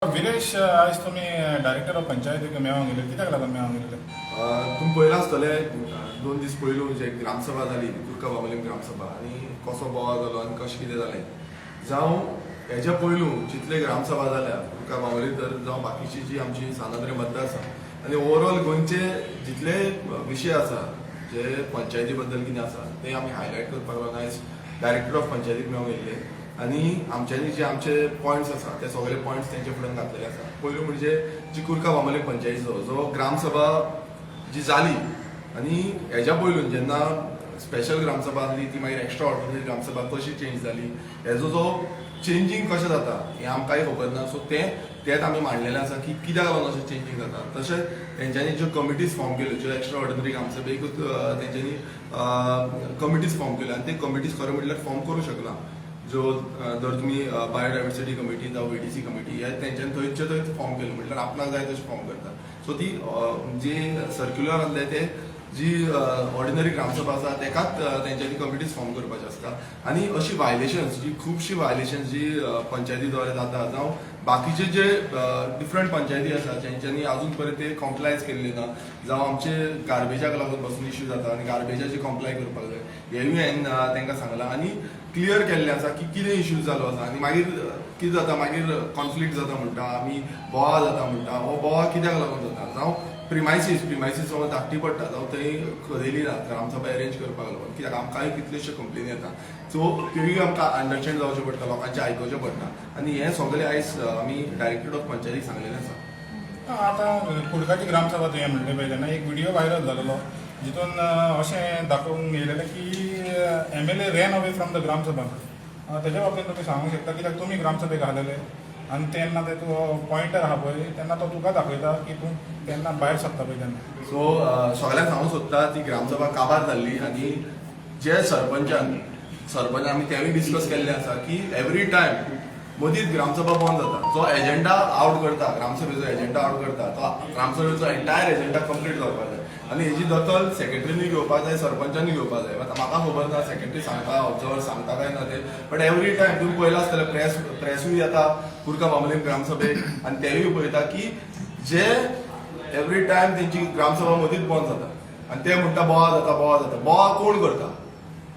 विरेश आज तुम्ही director of पंचायतीक मेळोंक गेले कित्याक लागून मेळोंक गेले? तुम्ही पळयलां आसतलें 2 दीस पयलू जे ग्रामसभा जाली तुर्का बामलीम ग्रामसभा आनी कसो बोवाळ जालो आनी कशें कितें जालें जावं हेच्या पयलू जितले ग्रामसभा जाल्या तुर्का बामली तर जावं बाकीची जी आमची सानंद्रे मतदार आसा आनी ओवरऑल गोंयचे जितले विशय आसा जे पंचायती बद्दल कितें आसा ते आमी हायलायट करपाक लागून आयज डायरेक्टर ऑफ पंचायतीक मेळोंक येयल्ले आनी आमच्यांनी जे आमचे पॉयंट्स आसा ते सगळे पॉयंट्स तेंचे फुड्यान घातलेले आसा. पयलू म्हणजे जी कुर्का बामली पंचायतीचो जो ग्रामसभा जी जाली आनी हेच्या पयलू जेन्ना स्पेशल ग्रामसभा आसली ती मागीर एक्स्ट्रा ऑर्डिनरी ग्रामसभा कशी चेंज जाली हेजो जो चेंजींग कशें जाता हें आमकांय खबर ना. सो तेंच आमी मांडलेलें आसा की कित्याक लागून अशें चेंजींग जाता. तशेंच तेंच्यांनी ज्यो कमिटीज फॉर्म केल्यो ज्यो एक्स्ट्रा ऑर्डिनरी ग्रामसभेकूच तेंच्यांनी कमिटीज फॉर्म केल्यो आनी ते कमिटीज खरें म्हटल्यार फॉर्म करूं शकना. जो जर तुम्ही बायोडायवर्सिटी कमिटी जावं वेडीसी कमिटी हे तेंच्यांनी थंयचे थंय फॉर्म केल्यो म्हटल्यार आपणाक जाय तशें फॉर्म करता. सो ती जी सर्क्युलर आसले ते जी ऑर्डिनरी ग्रामसभा आसा तेकाच तेंच्यांनी कमिटीज फॉर्म करपाचे आसता आनी अशी वायलेशन्स जी खुबशी वायलेशन्स जी पंचायती द्वारे जाता जावं बाकीचे जे डिफरंट पंचायती आसा जेंच्यांनी अजून पर्यंत ते कॉम्प्लायन्स केल्ले ना जावं आमचे गार्बेजाक लागून पासून इश्यू जाता आनी गार्बेजाची कॉम्प्लाय करपाक जाय हेंवूय हांवें तेंकां सांगलां आनी क्लियर केल्लें आसा की कितें इश्यूज जालो आसा आनी मागीर कितें जाता मागीर कॉन्फ्लिक्ट जाता म्हणटा आमी बोवाळ जाता म्हणटा हो बोवाळ कित्याक लागून जाता जावं प्रिमायसीस समज धाकटी पडटा जावं थंय खरेली ना ग्रामसभा अरेंज करपाक लागून कित्याक आमकांय कितलेशे कंप्लेन येता. सो त्योय आमकां अंडरस्टँड जावचें पडटा लोकांचें आयकोचें पडटा आनी हें सगळें आयज आमी डायरेक्टर ऑफ पंचायतीक सांगलेलें आसा. आतां कुडकाची ग्रामसभा तुवें म्हणलें पळय तेन्ना एक व्हिडिओ व्हायरल जालेलो जितून अशें दाखोवंक येयलेलें की MLA ran away from the gram sabha. तेज्या बाबतींत तुमी सांगूंक शकता कित्याक तुमी ग्रामसभेक आसलेले आनी तेन्ना ते तूं पॉयंटर आहा पळय तेन्ना तो तुका दाखयता की तूं तेन्ना भायर सरता पळय तेन्ना. सो सगळ्यांक सांगूंक सोदता ती ग्रामसभा काबार जाल्ली आनी जे सरपंच आमी तेवूय डिस्कस केल्लें आसा की एवरी टायम मदींच ग्रामसभा बंद जाता. जो एजेंडा आउट करता ग्रामसभेचो एजेंडा आउट करता तो ग्रामसभेचो एंटायर एजेंडा कंप्लीट जावपाक जाय आनी हेजी दखल सेक्रेटरीनी घेवपाक जाय सरपंचांनी घेवपाक जाय. म्हाका खबर ना सेक्रेटरी सांगता ऑब्जर्वर सांगता काय ना ते बट एवरी टायम तुम्ही पळयलां आसतलें प्रेसूय येता कुर्का बामलीम ग्रामसभेक आनी तेवूय पळयता की जे एवरी टायम तेंची ग्रामसभा मदींच बंद जाता आनी ते म्हणटा बोवाळ जाता बोवाळ कोण करता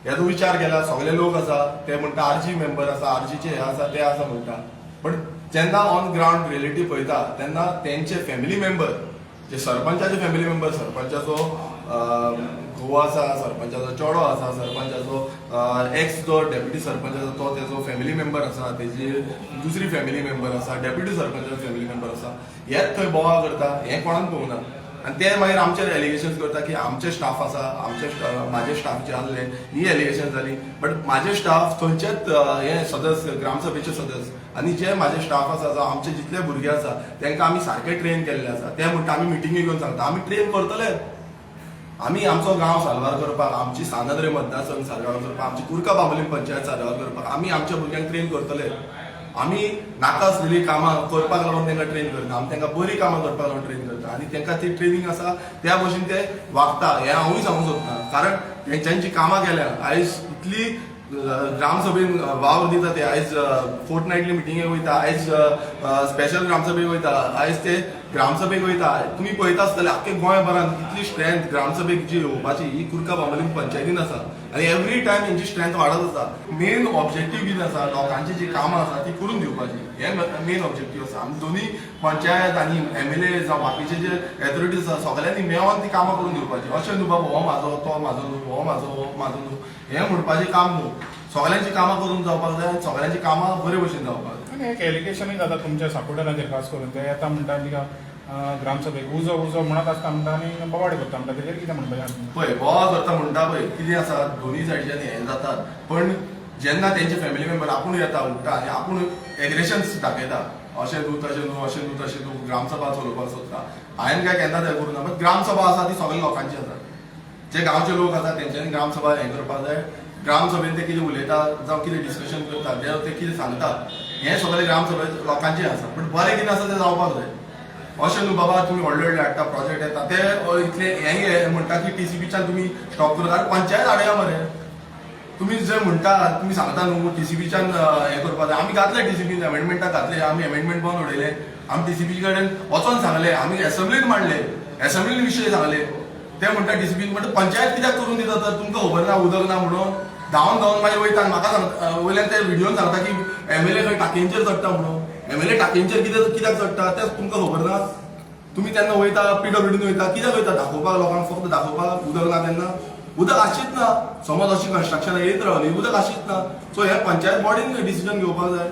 हेजो विचार केला. सगळे लोक आसा ते म्हणटा RG मेंबर आसा RGचे हे आसा ते आसा म्हणटा बट जेन्ना ऑन ग्राउंड रिएलिटी पळयता तेन्ना तेंचे फॅमिली मेंबर जे सरपंचाचे फॅमिली मेंबर सरपंचाचो घोव आसा सरपंचाचो चेडो आसा सरपंचाचो एक्स जो डेप्युटी सरपंच आसा तो तेजो फॅमिली मेंबर आसा तेजी दुसरी फॅमिली मेंबर आसा डेप्युटी सरपंचाचो फॅमिली मेंबर आसा हेच थंय बोवाळ करता हें कोणान पळोवना आनी ते मागीर आमचेर एलिगेशन्स करता की आमचे स्टाफ आसा म्हाजे स्टाफ जे आसले ही एलिगेशन जाली बट म्हाजे स्टाफ थंयचेच हे सदस्य ग्रामसभेचे सदस्य आनी जे म्हाजे स्टाफ आसा जावं आमचे जितले भुरगे आसा तांकां आमी सारके ट्रेन केल्ले आसा. ते म्हणटा आमी मिटिंगी घेवन सांगता आमी ट्रेन करतले आमी आमचो गांव साल्वार करपाक आमची सानंद्रे मतदारसंघ साल्वार करपाक आमची कुर्का बामलीम पंचायत साल्वार करपाक आमी आमच्या भुरग्यांक ट्रेन करतले. आमी नाका आसलेली कामां करपाक लागून तांकां ट्रेन करता आमी तांकां बरी कामां करपाक लागून ट्रेन करता आनी तांकां ती ट्रेनिंग आसा त्या भशेन ते वागता हें हांवूय सांगूंक सोदता. कारण तेंच्यांची कामां केल्या आयज इतली ग्रामसभेन वावर दिता ते आयज फोर्टनायटली मिटिंगेक वयता आयज स्पेशल ग्रामसभेक वयता आयज ते ग्रामसभेक वयता. तुमी पळयता आसतले आख्खे गोंयभरांत इतली स्ट्रेंथ ग्रामसभेक जी येवपाची ही कुर्का बामलीम पंचायतीन आसा आनी एवरी टायम हेंची स्ट्रेंथ वाडत आसा. मेन ऑब्जेक्टीव कितें आसा लोकांची जी कामां आसा ती करून दिवपाची हें मेन ऑब्जेक्टीव आसा. आमी दोनी पंचायत आनी MLA जावं बाकीचे जे एथॉरिटीज आसा सगळ्यांनी मेळोन ती कामां करून दिवपाची. अशें न्हू बाबा हो म्हाजो तो म्हाजो न्हू हो म्हाजो न्हू हें म्हणपाचें काम न्हू. सगळ्यांची कामां करून जावपाक जाय आनी सगळ्यांची कामां बरे भशेन जावपाक जाय. आनी एक एलिगेशनूय जाता तुमच्या सापोर्टरांचेर खास करून ते येता म्हणटा तिका ग्रामसभेक उजो म्हणत आसता म्हणटा आनी बोवाडे करता म्हणटा तेजेर कितें म्हणपाचें पळय बोवाळ करता म्हणटा पळय कितें आसा दोनी सायडीच्यान हें जातात पण जेन्ना तेंचे फॅमिली मेंबर आपूण येता उठता आनी आपूण एग्रेशन्स दाखयता अशें न्हू तशें न्हू ग्रामसभा चलोवपाक सोदता. हांवें काय केन्ना तें करूं ना बट ग्रामसभा आसा ती सगळ्या लोकांची आसा. जे गांवचे लोक आसा तेंच्यांनी ग्रामसभा हें करपाक जाय. ग्रामसभेन ते कितें उलयता जावं कितें डिस्कशन करता ते कितें सांगता हें सगळें ग्रामसभे लोकांचें आसा बट बरें कितें आसा तें जावपाक जाय. अशें न्हू बाबा तुमी व्हडले हाडटा प्रोजेक्ट येता ते इतले हें म्हणटा की TCPच्यान तुमी स्टॉप करता पंचायत हाडया मरे तुम्ही जे म्हणटा तुम्ही सांगता न्हू टीसीबीच्यान हे करपाक जाय आमी घातले टीसीबी अमेंडमेंटाक घातले आमी अमेंडमेंट बंद उडयले आमी टीसीबी कडेन वचोन सांगले आमी असेंब्लीन मांडले असेंब्लीन विशय सांगले ते म्हणटा टीसीबी म्हणटा पंचायत कित्याक करून दिता तर तुमकां खबर ना उदक ना म्हणून धांवन मागीर वयता म्हाका सांगता वयल्यान ते व्हिडिओन सांगता की एमएलए खंय टाकयेंचेर चडटा म्हणून एमएलए टाकयेंचेर कित्याक चडटा तें तुमकां खबर ना तुम्ही त्यांना वयता पीडब्ल्यूडीन वयता कित्याक वयता दाखोवपाक लोकांक फक्त दाखोवपाक उदक ना तेन्ना उदक आशीत ना समज अशी कन्स्ट्रक्शनां येत रावली उदक आशीत ना सो हे पंचायत बॉडीन डिसिजन घेवपाक जाय